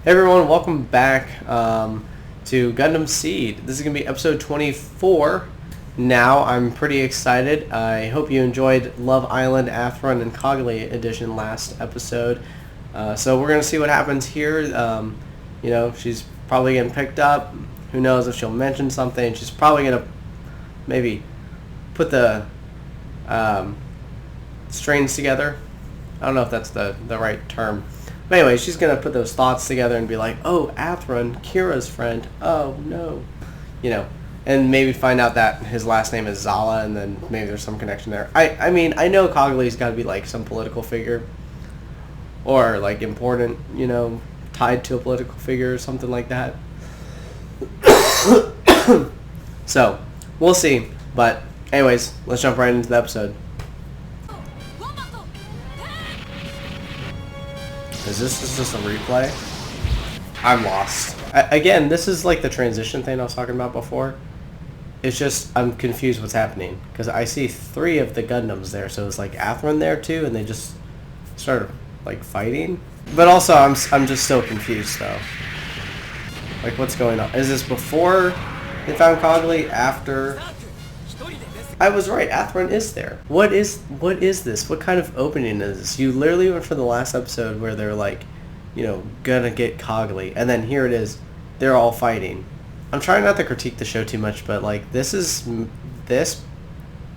Hey everyone, welcome back to Gundam Seed. This is going to be episode 24. Now, I'm pretty excited. I hope you enjoyed Love Island, Athrun, and Cogli edition last episode. So we're going to see what happens here. You know, she's probably getting picked up. Who knows if she'll mention something. She's probably going to maybe put the strings together. I don't know if that's the right term. But anyway, she's going to put those thoughts together and be like, oh, Athrun, Kira's friend. Oh, no. You know, and maybe find out that his last name is Zala, and then maybe there's some connection there. I mean, I know Cogli's got to be, like, some political figure. Or, like, important, you know, tied to a political figure or something like that. So, we'll see. But, anyways, let's jump right into the episode. Is this just a replay? I'm lost. Again, this is like the transition thing I was talking about before. It's just, I'm confused what's happening. Because I see 3 of the Gundams there, so it's like Athrun there too, and they just started like fighting. But also, I'm just still confused though. Like, what's going on? Is this before they found Cogli? After? I was right, Athrun is there. What is this? What kind of opening is this? You literally went for the last episode where they're like, you know, gonna get Cogli, and then here it is, they're all fighting. I'm trying not to critique the show too much, but like this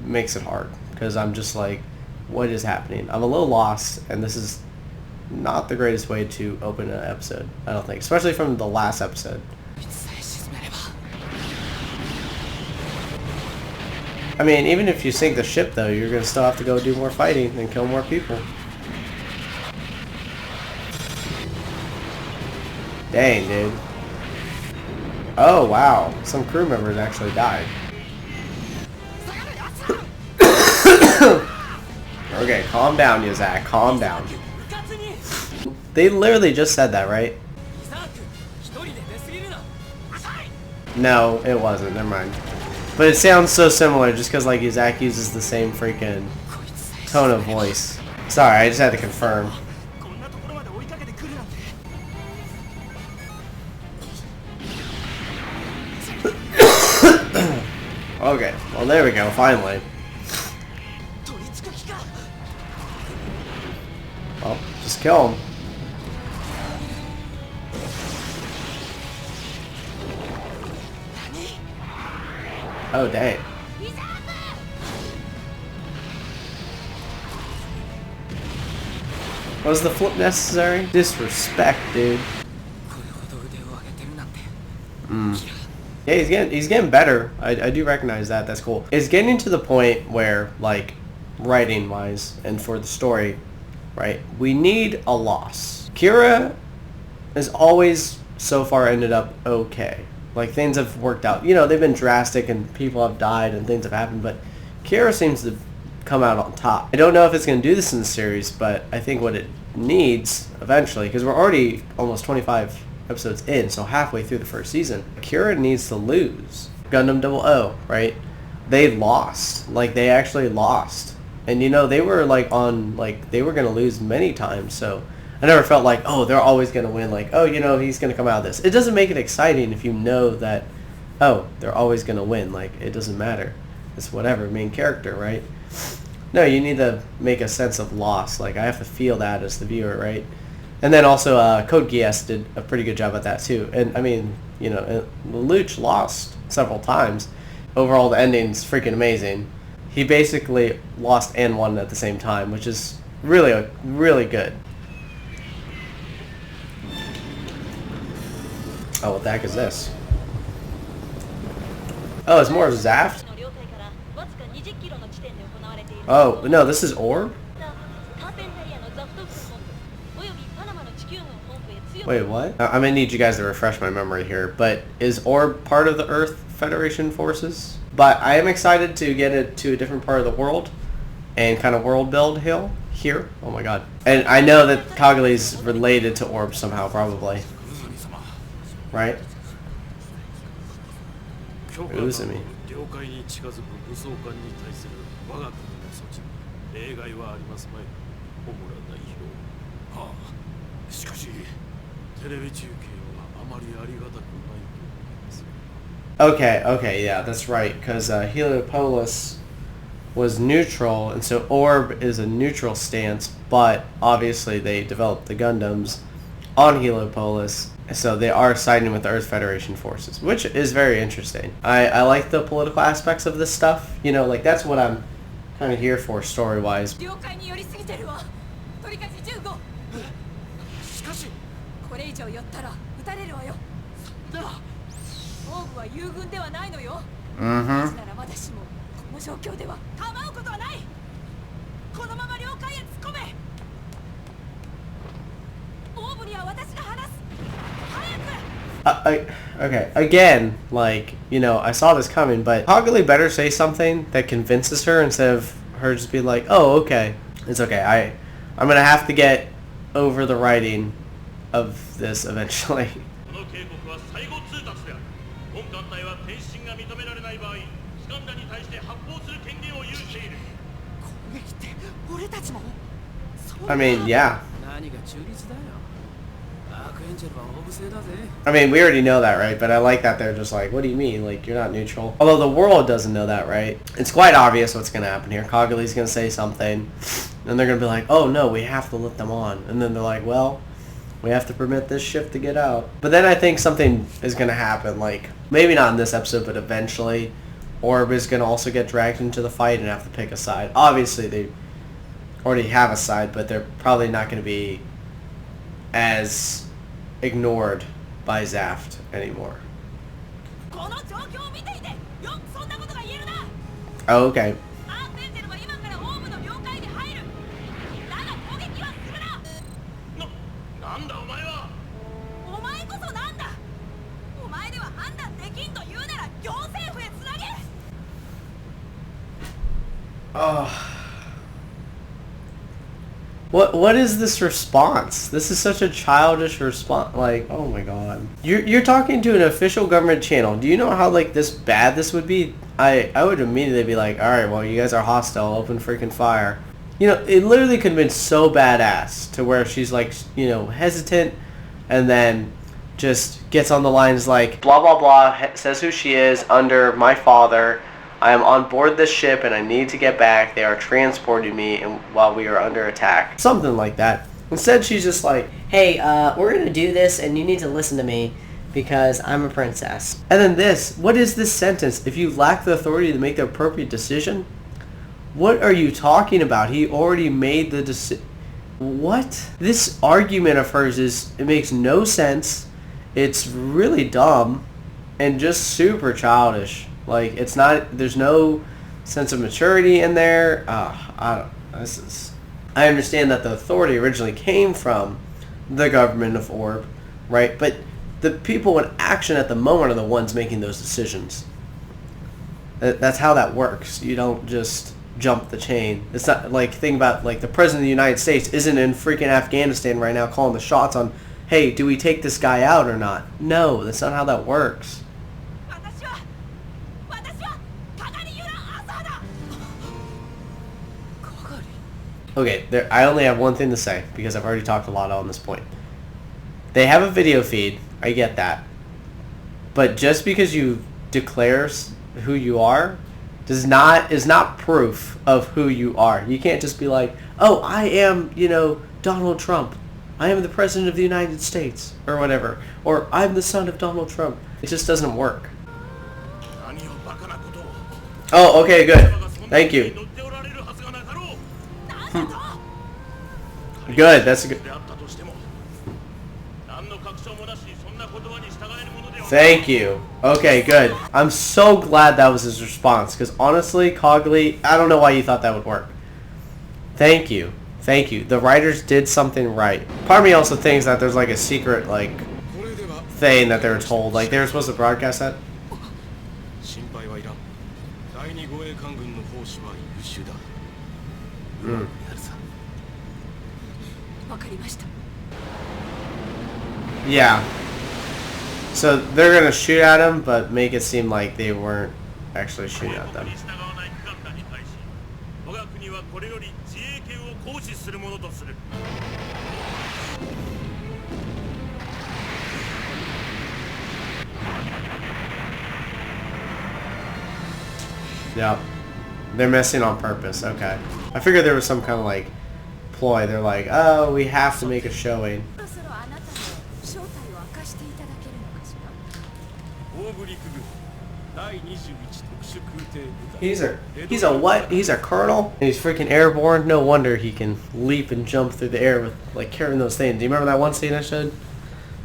makes it hard because I'm just like, what is happening? I'm a little lost, and this is not the greatest way to open an episode, I don't think, especially from the last episode. I mean, even if you sink the ship, though, you're going to still have to go do more fighting and kill more people. Dang, dude. Oh, wow. Some crew members actually died. Okay, calm down, Yazak. Calm down. They literally just said that, right? No, it wasn't. Never mind. But it sounds so similar just because, like, Zach uses the same freaking tone of voice. Sorry, I just had to confirm. Okay, well, there we go, finally. Well, just kill him. Oh, dang. Was the flip necessary? Disrespect, dude. Yeah, he's getting better. I do recognize that. That's cool. It's getting to the point where, like, writing-wise and for the story, right, we need a loss. Kira has always, so far, ended up okay. Like, things have worked out. You know, they've been drastic and people have died and things have happened, but Kira seems to come out on top. I don't know if it's going to do this in the series, but I think what it needs eventually, because we're already almost 25 episodes in, so halfway through the first season, Kira needs to lose. Gundam 00, right? They lost. Like, they actually lost. And, you know, they were, like, they were going to lose many times, so I never felt like, oh, they're always going to win. Like, oh, you know, he's going to come out of this. It doesn't make it exciting if you know that, oh, they're always going to win. Like, it doesn't matter. It's whatever, main character, right? No, you need to make a sense of loss. Like, I have to feel that as the viewer, right? And then also, Code Geass did a pretty good job at that, too. And, I mean, you know, Lelouch lost several times. Overall, the ending's freaking amazing. He basically lost and won at the same time, which is really, really good. Oh, what the heck is this? Oh, it's more of Zaft? Oh, no, this is Orb? Wait, what? I'm gonna need you guys to refresh my memory here, but is Orb part of the Earth Federation forces? But I am excited to get it to a different part of the world and kind of world build here. Oh my god. And I know that Cogli's related to Orb somehow, probably. Right? Uzumi. Okay, yeah, that's right, because Heliopolis was neutral, and so Orb is a neutral stance, but obviously they developed the Gundams on Heliopolis, so they are siding with the Earth Federation forces, which is very interesting. I like the political aspects of this stuff, you know, like that's what I'm kind of here for story-wise. Okay, again, like, you know, I saw this coming, but Hoggley better say something that convinces her instead of her just being like, oh, okay, it's okay, I'm gonna have to get over the writing of this eventually. I mean, yeah. I mean, we already know that, right? But I like that they're just like, what do you mean? Like, you're not neutral. Although the world doesn't know that, right? It's quite obvious what's going to happen here. Coggley's going to say something, and they're going to be like, oh, no, we have to let them on. And then they're like, well, we have to permit this ship to get out. But then I think something is going to happen, like, maybe not in this episode, but eventually Orb is going to also get dragged into the fight and have to pick a side. Obviously, they already have a side, but they're probably not going to be as ignored by Zaft anymore. Oh, okay. Oh. What is this response? This is such a childish response. Like, oh my god. You're talking to an official government channel. Do you know how, like, this bad this would be? I would immediately be like, alright, well, you guys are hostile. Open freaking fire. You know, it literally could have been so badass to where she's, like, you know, hesitant and then just gets on the lines like, blah, blah, blah, says who she is under my father. I am on board this ship and I need to get back. They are transporting me while we are under attack. Something like that. Instead, she's just like, hey, we're going to do this and you need to listen to me because I'm a princess. And then this. What is this sentence? If you lack the authority to make the appropriate decision? What are you talking about? He already made the decision. What? This argument of hers it makes no sense. It's really dumb and just super childish. Like, it's not, there's no sense of maturity in there. I understand that the authority originally came from the government of Orb, right? But the people in action at the moment are the ones making those decisions. That's how that works. You don't just jump the chain. It's not, like, think about, like, the President of the United States isn't in freaking Afghanistan right now calling the shots on, hey, do we take this guy out or not? No, that's not how that works. Okay, I only have one thing to say, because I've already talked a lot on this point. They have a video feed, I get that. But just because you declare who you are, is not proof of who you are. You can't just be like, oh, I am, you know, Donald Trump. I am the President of the United States, or whatever. Or, I'm the son of Donald Trump. It just doesn't work. Oh, okay, good. Thank you. Good, that's a good. Thank you. Okay, good. I'm so glad that was his response, because honestly, Coggley, I don't know why you thought that would work. Thank you. Thank you. The writers did something right. Part of me also thinks that there's like a secret, like, thing that they were told. Like, they were supposed to broadcast that. Mm. Yeah. So they're gonna shoot at him, but make it seem like they weren't actually shooting at them. Yep. They're missing on purpose. Okay. I figured there was some kind of like ploy. They're like, oh, we have to make a showing. He's a what? He's a colonel? And he's freaking airborne? No wonder he can leap and jump through the air with like carrying those things. Do you remember that one scene I showed?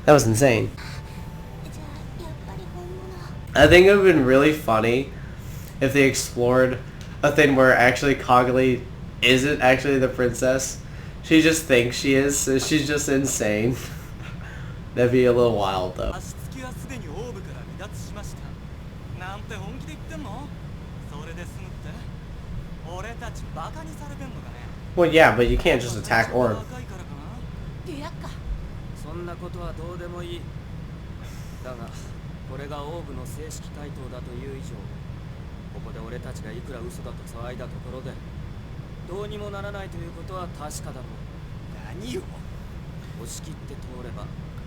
That was insane. I think it would have been really funny if they explored a thing where actually Cogli isn't actually the princess. She just thinks she is, so she's just insane. That'd be a little wild though. Well, yeah, but you can't just attack Orb.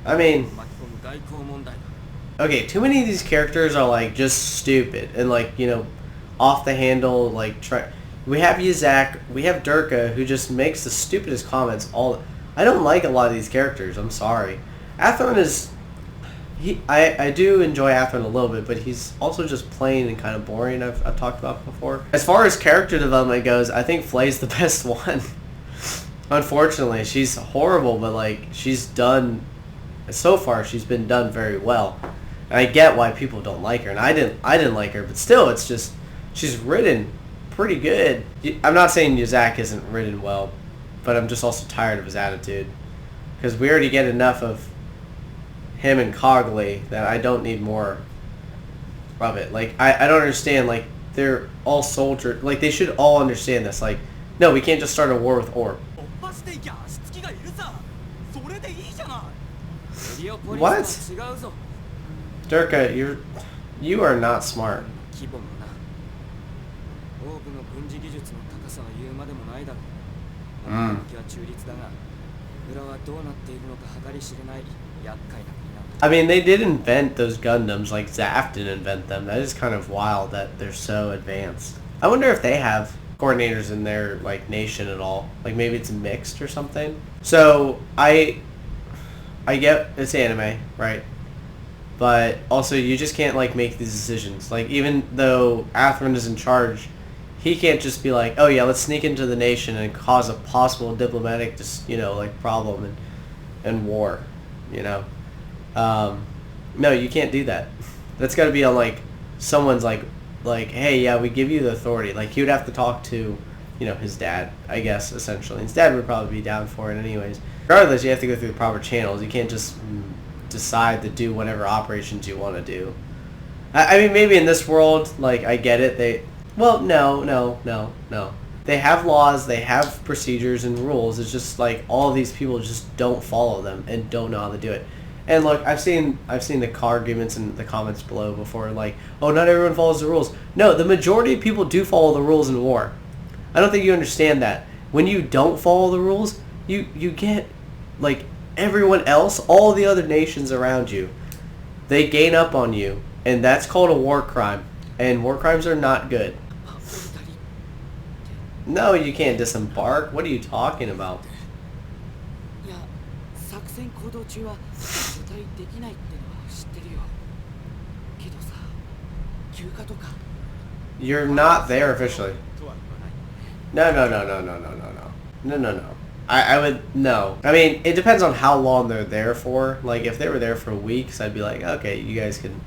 I mean, okay, too many of these characters are like just stupid and like, you know, off the handle, like we have Yazak, we have Durka, who just makes the stupidest comments all. I don't like a lot of these characters, I'm sorry. Atheron is, I do enjoy Atheron a little bit, but he's also just plain and kind of boring, I've talked about before. As far as character development goes, I think Flay's the best one. Unfortunately, she's horrible, but like, she's done, so far she's been done very well. And I get why people don't like her, and I didn't like her, but still, it's just, she's written pretty good. I'm not saying Yazak isn't written well, but I'm just also tired of his attitude. Because we already get enough of him and Cogli that I don't need more of it. Like, I don't understand, like, they're all soldiers. Like, they should all understand this. Like, no, we can't just start a war with Orb. What? Durka, you are not smart. I mean, they did invent those Gundams, like Zaf didn't invent them. That is kind of wild that they're so advanced. I wonder if they have coordinators in their like nation at all. Like maybe it's mixed or something. So I get it's anime, right? But also you just can't like make these decisions. Like even though Atheron is in charge, he can't just be like, oh yeah, let's sneak into the nation and cause a possible diplomatic, like problem and war, you know. No, you can't do that. That's got to be on like someone's like, hey, yeah, we give you the authority. Like he would have to talk to, his dad, I guess, essentially. His dad would probably be down for it anyways. Regardless, you have to go through the proper channels. You can't just decide to do whatever operations you want to do. I mean, maybe in this world, like, I get it. Well, no. They have laws, they have procedures and rules. It's just like all of these people just don't follow them and don't know how to do it. And look, I've seen the arguments in the comments below before, like, oh, not everyone follows the rules. No, the majority of people do follow the rules in war. I don't think you understand that. When you don't follow the rules, you get, like, everyone else, all the other nations around you, they gain up on you, and that's called a war crime. And war crimes are not good. No, you can't disembark. What are you talking about? You're not there officially. No. I would, no. I mean, it depends on how long they're there for. Like, if they were there for weeks, I'd be like, okay, you guys can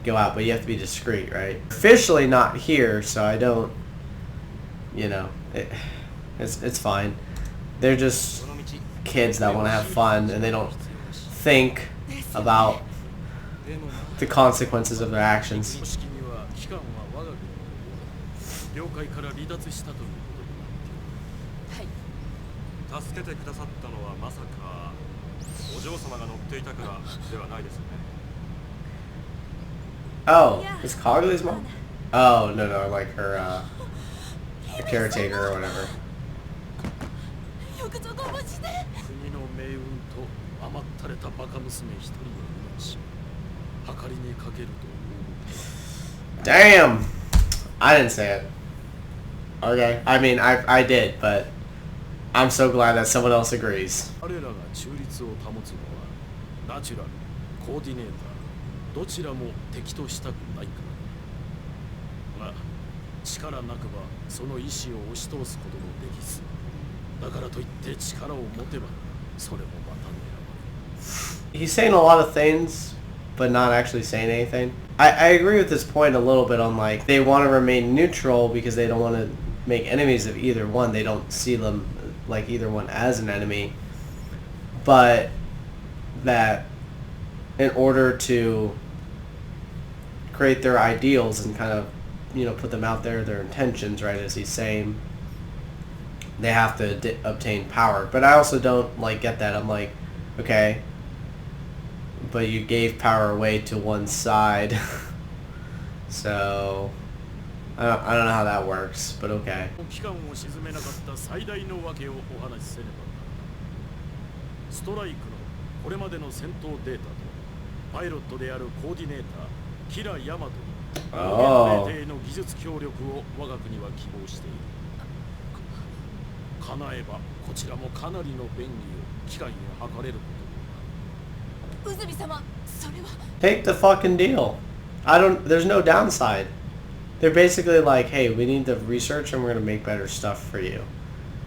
go out, but you have to be discreet, right? Officially not here, so I don't, it's fine. They're just kids that want to have fun, and they don't think about the consequences of their actions. Oh, is Cogli's mom? Oh, no, like her, the caretaker or whatever. Damn! I didn't say it. Okay. I mean, I did, but I'm so glad that someone else agrees. 彼らが中立を保つのはナチュラル、コーディネーター、どちらも敵としたくないからだ。が、力なくばその意志を押し通すこともできず、だからといって力を持てばそれもまた狙われる。 He's saying a lot of things, but not actually saying anything. I agree with this point a little bit on like they want to remain neutral because they don't want to make enemies of either one. They don't see them like either one as an enemy, but that in order to create their ideals and kind of, you know, put them out there, their intentions, right, as he's saying, they have to obtain power. But I also don't like get that. I'm like, okay, but you gave power away to one side. So I don't know how that works, but okay. 機関を沈めなかった最大の訳をお話しせねば。ストライクのこれまでの戦闘データとパイロットであるコーディネーターキラ・ヤマトに命令の技術協力を我が国は希望している。叶えばこちらもかなりの便宜を機関へ図れることになる。 Take the fucking deal. There's no downside. They're basically like, hey, we need the research and we're going to make better stuff for you.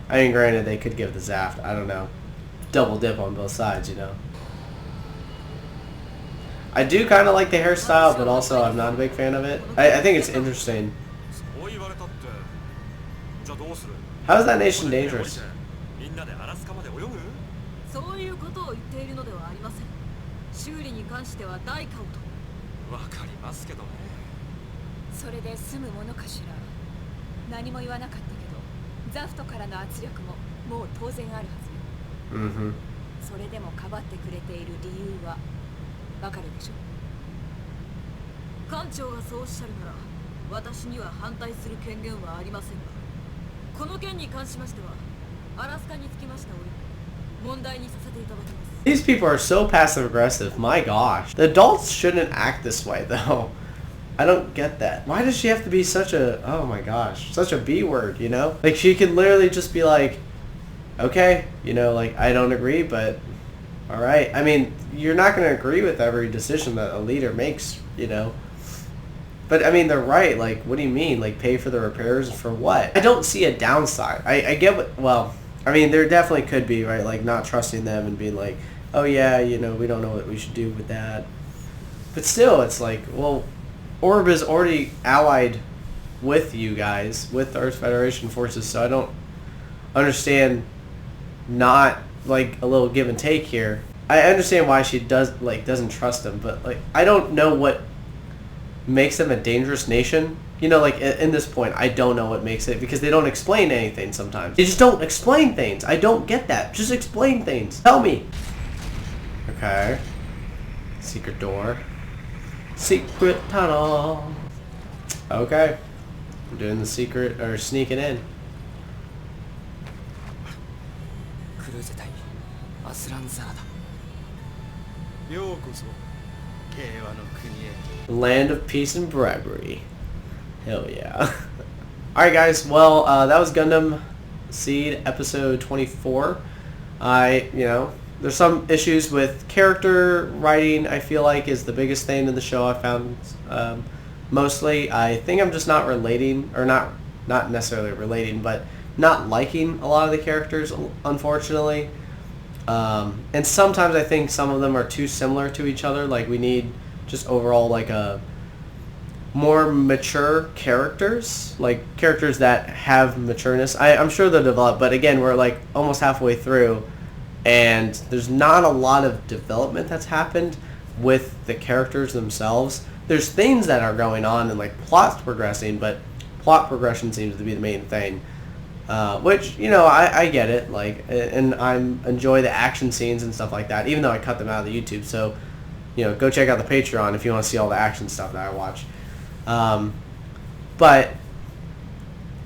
I mean, granted, they could give the Zaft, I don't know, double dip on both sides, you know. I do kind of like the hairstyle, but also I'm not a big fan of it. I think it's interesting. How is that nation dangerous? そういうことを言っているのではありません。修理に関しては代価をと。わかりますけどね。それで済むものかしら。何も言わなかったけど、ザフトからの圧力ももう当然あるはず。それでもかばってくれている理由はわかるでしょ。艦長がそうおっしゃるなら、私には反対する権限はありませんが、この件に関しましては、アラスカにつきましており、問題にさせていただきます。 These people are so passive aggressive. My gosh. The adults shouldn't act this way though. I don't get that. Why does she have to be such a, oh my gosh, such a B word, you know? Like she could literally just be like, okay, you know, like I don't agree, but all right. I mean, you're not going to agree with every decision that a leader makes, you know? But I mean, they're right. Like, what do you mean? Like pay for the repairs for what? I don't see a downside. I get what, well, I mean, there definitely could be, right? Like not trusting them and being like, oh yeah, you know, we don't know what we should do with that. But still, it's like, well, Orb is already allied with you guys, with the Earth Federation forces, so I don't understand not like a little give and take here. I understand why she doesn't trust them, but like I don't know what makes them a dangerous nation. You know, like in this point, I don't know what makes it, because they don't explain anything sometimes. They just don't explain things. I don't get that. Just explain things. Tell me. Okay. Secret door. Secret tunnel. Okay. I'm doing the secret, or sneaking in. Land of peace and bribery. Hell yeah. Alright guys, well, that was Gundam Seed episode 24. You know, there's some issues with character writing, I feel like, is the biggest thing in the show I found. Mostly, I think I'm just not relating, or not necessarily relating, but not liking a lot of the characters, unfortunately. And sometimes I think some of them are too similar to each other. Like, we need just overall like a more mature characters, like characters that have matureness. I'm sure they'll develop, but again, we're like almost halfway through, and there's not a lot of development that's happened with the characters themselves. There's things that are going on and like plot's progressing, but plot progression seems to be the main thing. Which, you know, I get it, like, and I enjoy the action scenes and stuff like that, even though I cut them out of the YouTube. So, you know, go check out the Patreon if you want to see all the action stuff that I watch. But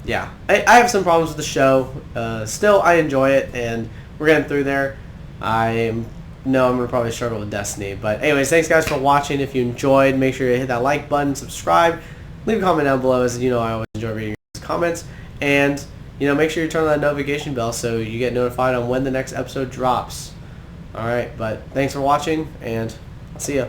yeah, I have some problems with the show. Still, I enjoy it, and we're getting through there. I'm going to probably struggle with Destiny. But anyways, thanks guys for watching. If you enjoyed, make sure you hit that like button, subscribe, leave a comment down below. As you know, I always enjoy reading your comments. And, you know, make sure you turn on that notification bell so you get notified on when the next episode drops. Alright, but thanks for watching, and I'll see ya.